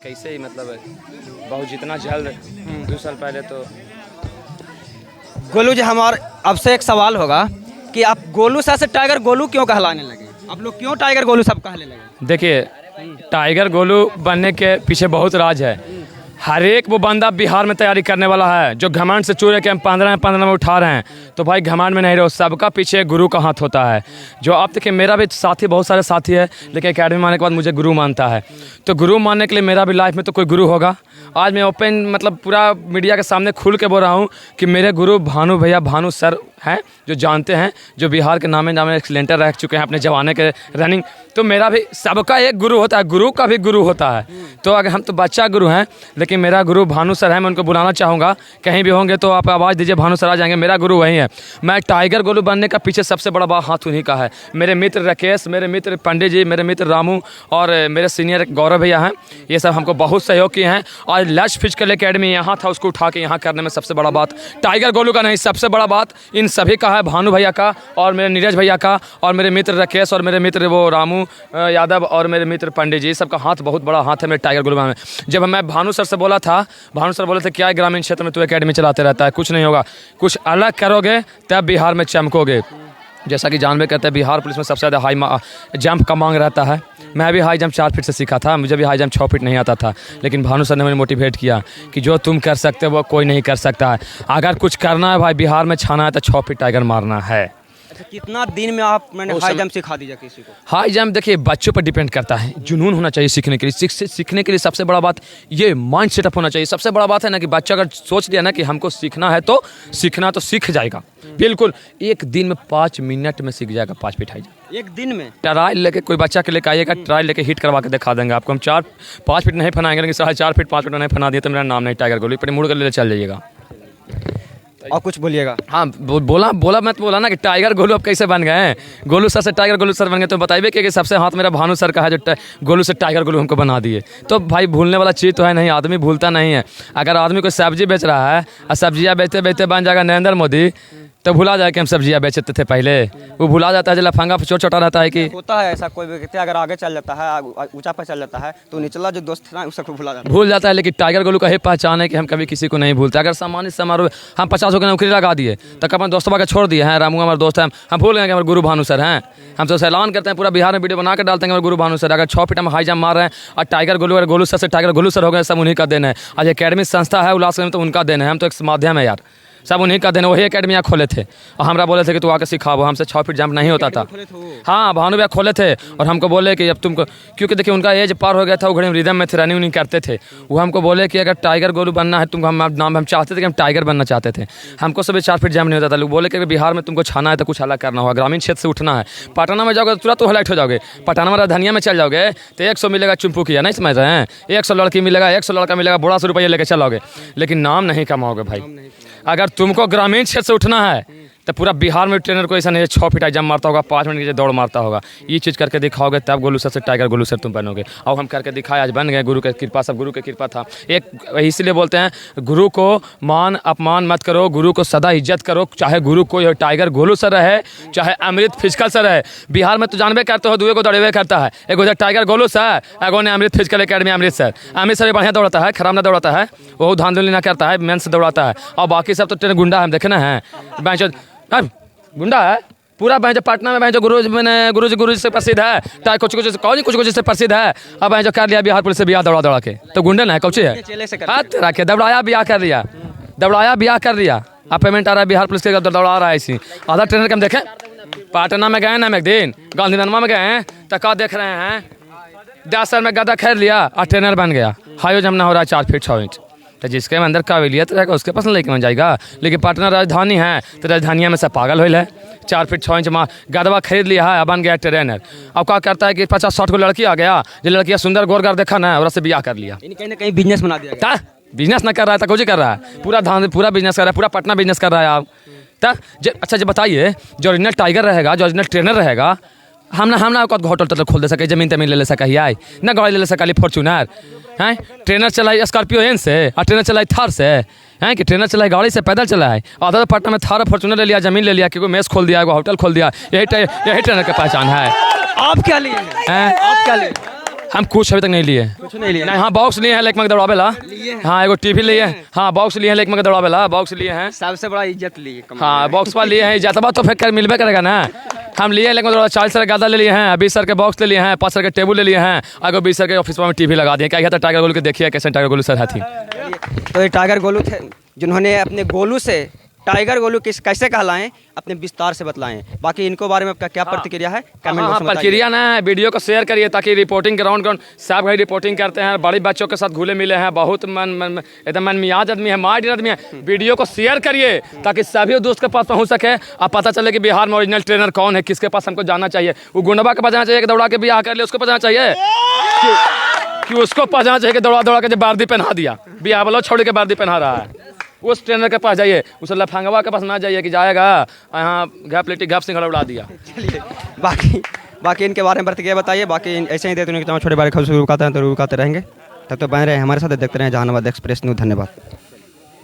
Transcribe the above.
कैसे ही मतलब बहुत जितना जल्द 2 साल पहले तो गोलू जी हमारे आपसे एक सवाल होगा कि आप गोलू सर से टाइगर गोलू क्यों कहलाने लगे? आप लोग क्यों टाइगर गोलू सब कहने लगे? देखिए, टाइगर गोलू बनने के पीछे बहुत राज है। हर एक वो बंदा बिहार में तैयारी करने वाला है जो घमंड से चूरे के हम 15 में उठा रहे हैं, तो भाई घमंड में नहीं रहो, सबका पीछे गुरु का हाथ होता है। जो आप देखिए, मेरा भी साथी बहुत सारे साथी है, लेकिन एकेडमी मानने के बाद मुझे गुरु मानता है। तो गुरु मानने के लिए मेरा भी लाइफ में तो कोई गुरु होगा। आज मैं ओपन मतलब पूरा मीडिया के सामने खुल के बोल रहा हूँ कि मेरे गुरु भानु भैया, भानु सर हैं, जो जानते हैं, जो बिहार के नामे नामे एक्सीलेंटर रह चुके हैं अपने जमाने के रनिंग। तो मेरा भी सबका एक गुरु होता है, गुरु का भी गुरु होता है। तो अगर हम तो बच्चा गुरु हैं, लेकिन मेरा गुरु भानु सर है। मैं उनको बुलाना चाहूँगा, कहीं भी होंगे तो आप आवाज़ दीजिए, भानु सर आ जाएंगे। मेरा गुरु वही है। मैं टाइगर गोलू बनने का पीछे सबसे बड़ा हाथ उन्हीं का है। मेरे मित्र राकेश, मेरे मित्र पंडित जी, मेरे मित्र रामू और मेरे सीनियर गौरव भैया हैं, ये सब हमको बहुत सहयोग किए हैं। और लक्ष्य फिजिकल एकेडमी यहाँ था, उसको उठा के यहाँ करने में सबसे बड़ा बात टाइगर गोलू का नहीं, सबसे बड़ा बात इन सभी का है, भानु भैया का और मेरे नीरज भैया का और मेरे मित्र राकेश और मेरे मित्र वो रामू यादव और मेरे मित्र पंडित जी, सबका हाथ बहुत बड़ा हाथ है मेरे टाइगर गोलू में। जब मैं भानु सर से बोला था, भानु सर बोले थे क्या ग्रामीण क्षेत्र में तू एकेडमी चलाते रहता है, कुछ नहीं होगा, कुछ अलग करोगे तब बिहार में चमकोगे। जैसा कि जानबे करते हैं, बिहार पुलिस में सबसे ज़्यादा हाई जंप का मांग रहता है। मैं भी हाई जंप 4 फीट से सीखा था, मुझे भी हाई जंप 6 फीट नहीं आता था, लेकिन भानु सर ने मुझे मोटिवेट किया कि जो तुम कर सकते हो वो कोई नहीं कर सकता है। अगर कुछ करना है भाई, बिहार में छाना है तो 6 फीट टाइगर मारना है। अच्छा, कितना दिन में आप मैंने हाई जंप सिखा दीजिए किसी को? हाई जंप देखिए बच्चों पर डिपेंड करता है, जुनून होना चाहिए सीखने के लिए। सीखने के लिए सबसे बड़ा बात ये माइंड सेटअप होना चाहिए। सबसे बड़ा बात है ना कि बच्चा अगर सोच लिया ना कि हमको सीखना है तो सीखना तो सीख जाएगा। बिल्कुल एक दिन में 5 मिनट में सीख जाएगा 5 फीट हाई जंप। एक दिन में ट्रायल लेके कोई बच्चा के लेके आइएगा, ट्रायल लेके हिट करवा के दिखा देंगे आपको। हम 4-5 फीट नहीं फनाएंगे, लेकिन 4.5 फीट 5 फीट नहीं फना दिए तो मेरा नाम नहीं टाइगर गोलू, पर मुड़ कर ले चल जाइएगा। और कुछ बोलिएगा? हाँ, बोला मैं तो बोला ना कि टाइगर गोलू अब कैसे बन गए हैं। गोलू सर से टाइगर गोलू सर बन गए, तो बताइए कि सबसे हाथ मेरा भानु सर का है जो गोलू से टाइगर गोलू हमको बना दिए। तो भाई भूलने वाला चीज़ तो है नहीं, आदमी भूलता नहीं है। अगर आदमी कोई सब्जी बेच रहा है और सब्जियाँ बेचते बेचते बन जाएगा नरेंद्र मोदी, तो भुला जाए कि हम सब्जियाँ बेचते थे पहले। वो भुला जाता है, जो लफंगा छोटा रहता है कि होता है ऐसा। कोई व्यक्ति अगर आगे चल जाता है, ऊंचा पर चल जाता है, तो निचला जो दोस्त था उसको भूल जाता है। लेकिन टाइगर गोलू का ही पहचान है कि हम कभी किसी को नहीं भूलते। अगर सामान्य समारोह हम 50 की नौकरी लगा दिए तो अपन दोस्तों का छोड़ दिए हैं, रामू हमारे दोस्त हैं, हम भूल गए कि हमारे गुरु भानु सर हैं। हम तो ऐलान करते हैं, पूरा बिहार में वीडियो बना कर डालते हैं हमारे गुरु भानु सर। अगर 6 फीट हम हाई जंप मार रहे हैं और टाइगर गोलू और गोलू सर से टाइगर गोलू सर हो गए, सब उन्हीं का देन है। आज एकेडमी संस्था है उल्लास में, तो उनका देन है, हम तो एक माध्यम है यार, सब उन्हीं का देन। वही एकेडमियाँ खोले थे और हमरा बोले थे कि तू आके सिखाओ। हमसे 6 फीट जंप नहीं होता था। हाँ, भानु भैया खोले थे और हमको बोले कि अब तुमको, क्योंकि देखिए उनका एज पार हो गया था, वो घड़ी रिदम में थे, रनिंग नहीं करते थे। वो हमको बोले कि अगर टाइगर गोलू बनना है तुमको, हम चाहते थे कि हम टाइगर बनना चाहते थे। हमको सभी 4 फीट जंप नहीं होता था। लोग बोले कि बिहार में तुमको छाना है तो कुछ अलग करना होगा, ग्रामीण क्षेत्र से उठना है। पटना में जाओगे तो तुरंत हाईलाइट हो जाओगे। पटना में राजधानिया में चल जाओगे तो 100 मिलेगा चुम्पू किया, नहीं समझ रहे हैं? 100 लड़की मिलेगा, 100 लड़का मिलेगा, बड़ा 100 रुपये लेके चलोगे, लेकिन नाम नहीं कमाओगे भाई। अगर तुमको ग्रामीण क्षेत्र से उठना है तो पूरा बिहार में ट्रेनर को ऐसा नहीं है 6 फीट हाई जंप मारता होगा, 5 मिनट की दौड़ मारता होगा। ये चीज़ करके दिखाओगे तब गोलू सर से टाइगर गोलू सर तुम बनोगे। और हम करके दिखाए, आज बन गए। गुरु की कृपा, सब गुरु की कृपा था। एक इसलिए बोलते हैं गुरु को मान अपमान मत करो, गुरु को सदा इज्जत करो। चाहे गुरु कोई हो, टाइगर गोलू सर रहे, चाहे अमृत फिजिकल सर रहे। बिहार में तो जानबे करते हो, दुए को दौड़े करता है। एक उधर टाइगर गोलू सर, एगो ने अमृत फिजिकल एकेडमी अमृतसर। अमृतसर भी बढ़िया दौड़ाता है, खराब ना दौड़ाता है, वो धांधली ना करता है, मेन से दौड़ाता है। और बाकी सब तो ट्रेन गुंडा हम देखे ना है, गुंडा है पूरा। जो पटना में जो गुरु से प्रसिद्ध है, कुछ से प्रसिद्ध है। अब जो कर लिया बिहार पुलिस से बियाह दौड़ा के, तो गुंडे ना है, कौची है? रखे दौड़ाया बियाह कर लिया, अब पेमेंट आ रहा है बिहार पुलिस के, दौड़ा रहा है इसी। आधा ट्रेनर के हम देखें, पटना में गए ना हम एक दिन, गांधीनगरमा में गए हैं, तो क्या देख रहे हैं, 10 साल में गदा खेल लिया और ट्रेनर बन गया। हाई जंप ना हो रहा है 4 फीट 6 इंच। तो जिसके अंदर काबिलियत रहेगा उसके पास लेके बन जाएगा। लेकिन पटना राजधानी है, तो राजधानिया में सब पागल होल है। 4 फीट 6 इंच गदवा खरीद लिया है, बन गया ट्रेनर। अब क्या करता है कि 50-60 को लड़की आ गया, जो लड़कियाँ सुंदर गोरगार देखा ना, और उससे ब्याह कर लिया। कहीं ना कहीं बिजनेस बना दिया। बिजनेस ना कर रहा है तो कुछ कर रहा है, पूरा बिजनेस कर रहा है, पूरा पटना बिजनेस कर रहा है आप। अच्छा जी बताइए, जो ओरिजिनल टाइगर रहेगा, जो ओरिजिनल ट्रेनर रहेगा, हम ना होटल तक खोल दे सके, जमीन तमीन ले सका ही आई ना, गाड़ी ले सका फॉर्चूनर हैं। ट्रेनर चलाई स्कॉर्पियो एन से और ट्रेनर चलाई थार से हैं, कि ट्रेनर चलाई गाड़ी से, पैदल चलाए। आधा तो पटना में थार फॉर्चूनर ले लिया, जमीन ले लिया, क्योंकि मेस खोल दिया, होटल खोल दिया। यही ट्रेनर की पहचान है। आप क्या लिए हैं? आप क्या लिए? हम कुछ अभी तक नहीं लिए। कुछ नहीं लिया। नहीं, हाँ बॉक्स लिए हैं, लेक में दौड़ावेला। हाँ एगो टीवी लिए हैं, हाँ बॉक्स लिए हैं, लेक में दौड़ावेला बॉक्स लिए हैं। सबसे बड़ा इज्जत लिए हाँ बॉक्स वाला लिए हैं, इजाजत तो फिर कर मिलबे करेगा ना। हम लिए लेकिन 40 सर गादा ले लिए हैं, 20 सर के बॉक्स ले लिए हैं, 5 सर के टेबल ले लिए हैं, अगर 20 सर के ऑफिस में टीवी लगा दिए। क्या कहता है टाइगर गोलू के, देखिए कैसे टाइगर गोलू सर है थी। तो ये टाइगर गोलू थे जिन्होंने अपने गोलू से टाइगर गोलू कैसे कहलाएं अपने विस्तार से बतलाएं। बाकी इनको बारे में आपका क्या प्रतिक्रिया है कमेंट हाँ, बॉक्स में बताइए। प्रक्रिया ना है, वीडियो को शेयर करिए ताकि रिपोर्टिंग ग्राउंड सब घड़ी रिपोर्टिंग करते हैं, बड़े बच्चों के साथ घुले मिले हैं, बहुत एकदम मनमियाज आदमी है, माइंड आदमी है। वीडियो को शेयर करिए ताकि सभी दोस्त के पास पहुंच सके, अब पता चले कि बिहार में ओरिजिनल ट्रेनर कौन है, किसके पास हमको जाना चाहिए। वो गुंडबा के पास जाना चाहिए कि दौड़ा के बियाह कर लिया, उसको पास जाना चाहिए कि उसको पास जाना चाहिए कि दौड़ा के जब वर्दी पहना दिया, बियाह वाला छोड़ के वर्दी पहना रहा है। उस ट्रेनर के पास जाइए, उस लफंगवा के पास ना जाइए कि जाएगा यहाँ घाप लेटी घाप सिंघड़ा उड़ा दिया। चलिए बाकी इनके बारे में प्रतिक्रिया बताइए। बाकी ऐसे ही देते हैं छोटे बड़े खबर रुकाते हैं तो रुकाते रहेंगे। तब तो बने रहे हमारे साथ, देखते रहे जहानाबाद एक्सप्रेस न्यूज़। धन्यवाद।